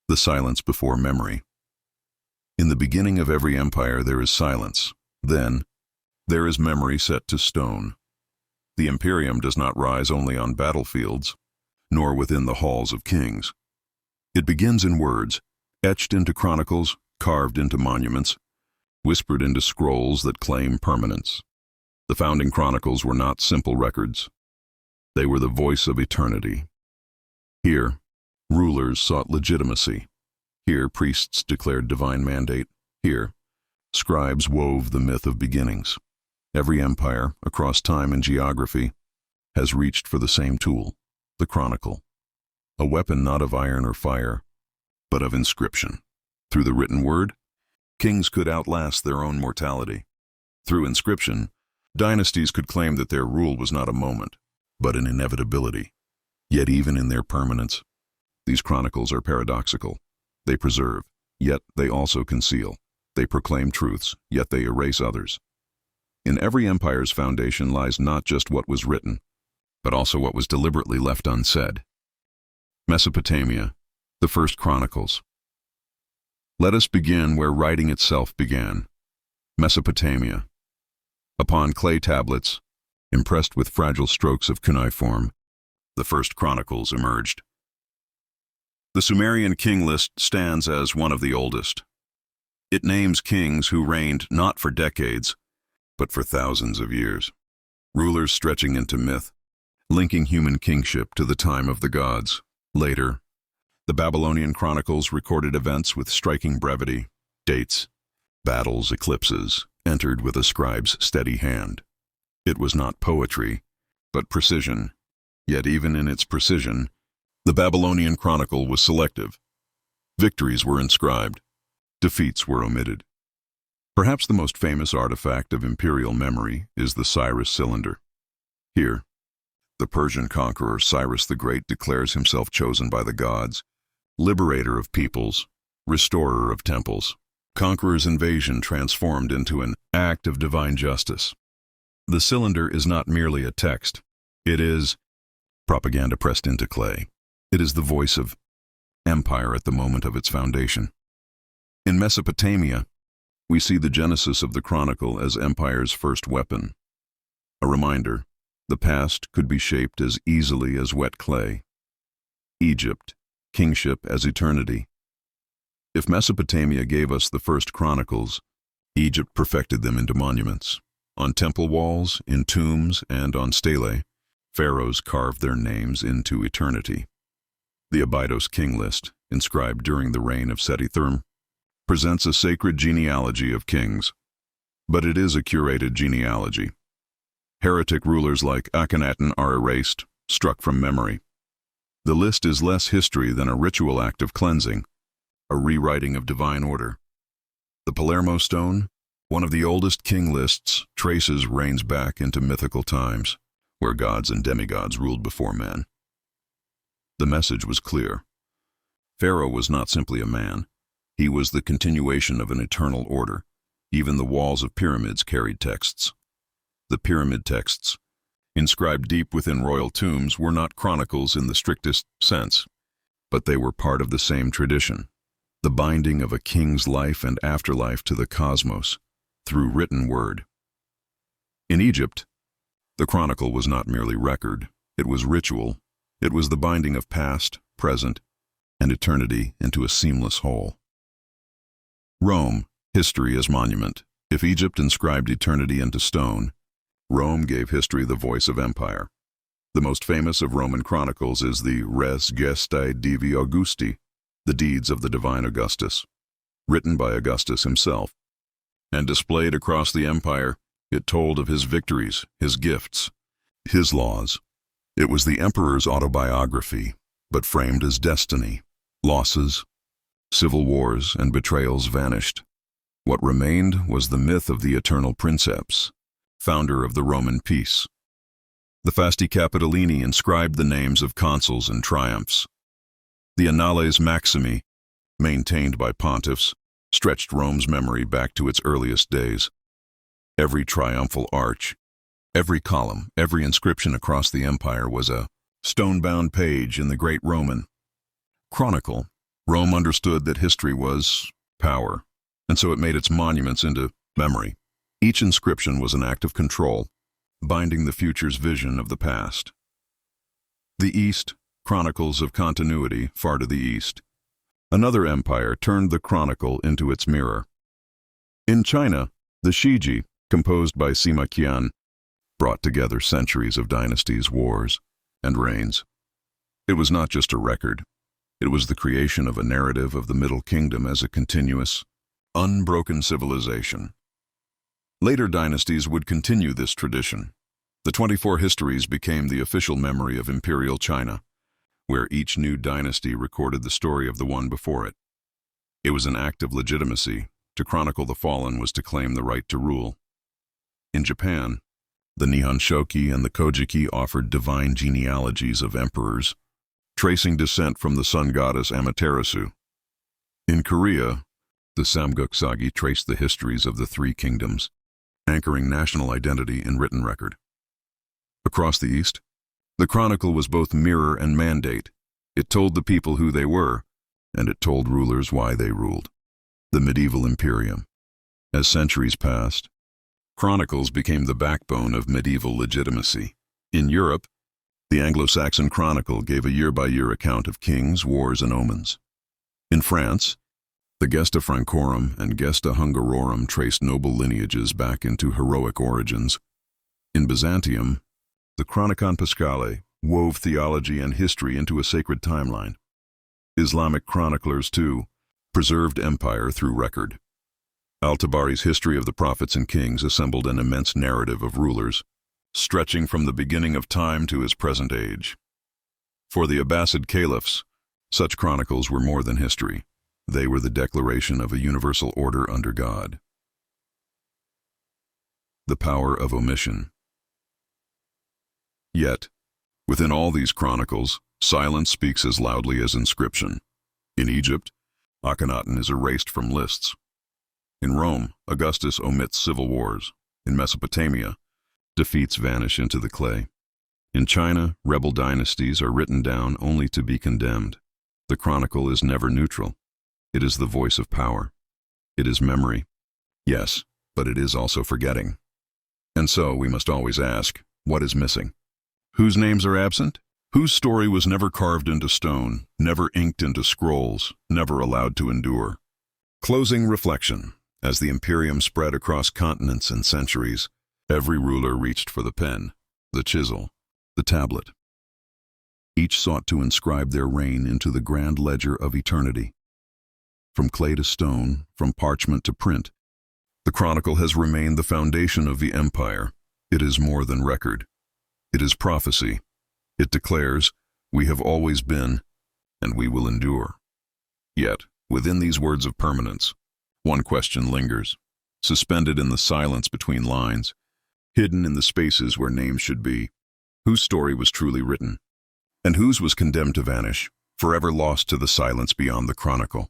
The silence before memory. In the beginning of every empire there is silence. Then, there is memory set to stone. The imperium does not rise only on battlefields, nor within the halls of kings. It begins in words, etched into chronicles, carved into monuments, whispered into scrolls that claim permanence. The Founding Chronicles were not simple records. They were the voice of eternity. Here, rulers sought legitimacy. Here, priests declared divine mandate. Here, scribes wove the myth of beginnings. Every empire, across time and geography, has reached for the same tool, the chronicle. A weapon not of iron or fire, but of inscription. Through the written word, kings could outlast their own mortality. Through inscription, dynasties could claim that their rule was not a moment, but an inevitability. Yet even in their permanence, these chronicles are paradoxical. They preserve, yet they also conceal. They proclaim truths, yet they erase others. In every empire's foundation lies not just what was written, but also what was deliberately left unsaid. Mesopotamia, the first chronicles. Let us begin where writing itself began. Mesopotamia. Upon clay tablets, impressed with fragile strokes of cuneiform, the first chronicles emerged. The Sumerian king list stands as one of the oldest. It names kings who reigned not for decades, but for thousands of years. Rulers stretching into myth, linking human kingship to the time of the gods. Later, the Babylonian chronicles recorded events with striking brevity, dates, battles, eclipses, entered with a scribe's steady hand. It was not poetry, but precision. Yet even in its precision, the Babylonian chronicle was selective. Victories were inscribed, defeats were omitted. Perhaps the most famous artifact of imperial memory is the Cyrus cylinder. Here, the Persian conqueror Cyrus the Great declares himself chosen by the gods, liberator of peoples, restorer of temples. Conqueror's invasion transformed into an act of divine justice. The cylinder is not merely a text. It is propaganda pressed into clay. It is the voice of empire at the moment of its foundation. In Mesopotamia, we see the genesis of the chronicle as empire's first weapon. A reminder, the past could be shaped as easily as wet clay. Egypt, kingship as eternity. If Mesopotamia gave us the first chronicles, Egypt perfected them into monuments. On temple walls, in tombs, and on stelae, pharaohs carved their names into eternity. The Abydos king list, inscribed during the reign of Seti III, presents a sacred genealogy of kings. But it is a curated genealogy. Heretic rulers like Akhenaten are erased, struck from memory. The list is less history than a ritual act of cleansing, a rewriting of divine order. The Palermo stone, one of the oldest king lists, traces reigns back into mythical times, where gods and demigods ruled before men. The message was clear. Pharaoh was not simply a man. He was the continuation of an eternal order. Even the walls of pyramids carried texts. The pyramid texts, inscribed deep within royal tombs, were not chronicles in the strictest sense, but they were part of the same tradition, the binding of a king's life and afterlife to the cosmos through written word. In Egypt, the chronicle was not merely record, it was ritual. It was the binding of past, present, and eternity into a seamless whole. Rome, history as monument. If Egypt inscribed eternity into stone, Rome gave history the voice of empire. The most famous of Roman chronicles is the Res Gestae Divi Augusti, the deeds of the divine Augustus. Written by Augustus himself, and displayed across the empire, it told of his victories, his gifts, his laws. It was the emperor's autobiography, but framed as destiny. Losses, civil wars, and betrayals vanished. What remained was the myth of the eternal princeps, founder of the Roman peace. The Fasti Capitolini inscribed the names of consuls and triumphs. The Annales Maximi, maintained by pontiffs, stretched Rome's memory back to its earliest days. Every triumphal arch, every column, every inscription across the empire was a stone-bound page in the great Roman chronicle, Rome understood that history was power, and so it made its monuments into memory. Each inscription was an act of control, binding the future's vision of the past. The East, chronicles of continuity far to the east. Another empire turned the chronicle into its mirror. In China, the Shiji, composed by Sima Qian, brought together centuries of dynasties, wars, and reigns. It was not just a record. It was the creation of a narrative of the Middle Kingdom as a continuous, unbroken civilization. Later dynasties would continue this tradition. The 24 histories became the official memory of imperial China, where each new dynasty recorded the story of the one before it. It was an act of legitimacy. To chronicle the fallen was to claim the right to rule. In Japan, the Nihon Shoki and the Kojiki offered divine genealogies of emperors, tracing descent from the sun goddess Amaterasu. In Korea, the Samguk Sagi traced the histories of the three kingdoms, anchoring national identity in written record. Across the East, the chronicle was both mirror and mandate. It told the people who they were, and it told rulers why they ruled. The medieval imperium. As centuries passed, chronicles became the backbone of medieval legitimacy. In Europe, the Anglo-Saxon Chronicle gave a year-by-year account of kings, wars, and omens. In France, the Gesta Francorum and Gesta Hungarorum traced noble lineages back into heroic origins. In Byzantium, the Chronicon Paschale wove theology and history into a sacred timeline. Islamic chroniclers, too, preserved empire through record. Al-Tabari's History of the Prophets and Kings assembled an immense narrative of rulers, stretching from the beginning of time to his present age. For the Abbasid caliphs, such chronicles were more than history. They were the declaration of a universal order under God. The power of omission. Yet, within all these chronicles, silence speaks as loudly as inscription. In Egypt, Akhenaten is erased from lists. In Rome, Augustus omits civil wars. In Mesopotamia, defeats vanish into the clay. In China, rebel dynasties are written down only to be condemned. The chronicle is never neutral. It is the voice of power. It is memory. Yes, but it is also forgetting. And so we must always ask, what is missing? Whose names are absent? Whose story was never carved into stone, never inked into scrolls, never allowed to endure? Closing reflection. As the imperium spread across continents and centuries, every ruler reached for the pen, the chisel, the tablet. Each sought to inscribe their reign into the grand ledger of eternity. From clay to stone, from parchment to print, the chronicle has remained the foundation of the empire. It is more than record. It is prophecy. It declares, we have always been, and we will endure. Yet, within these words of permanence, one question lingers, suspended in the silence between lines, hidden in the spaces where names should be. Whose story was truly written, and whose was condemned to vanish, forever lost to the silence beyond the chronicle?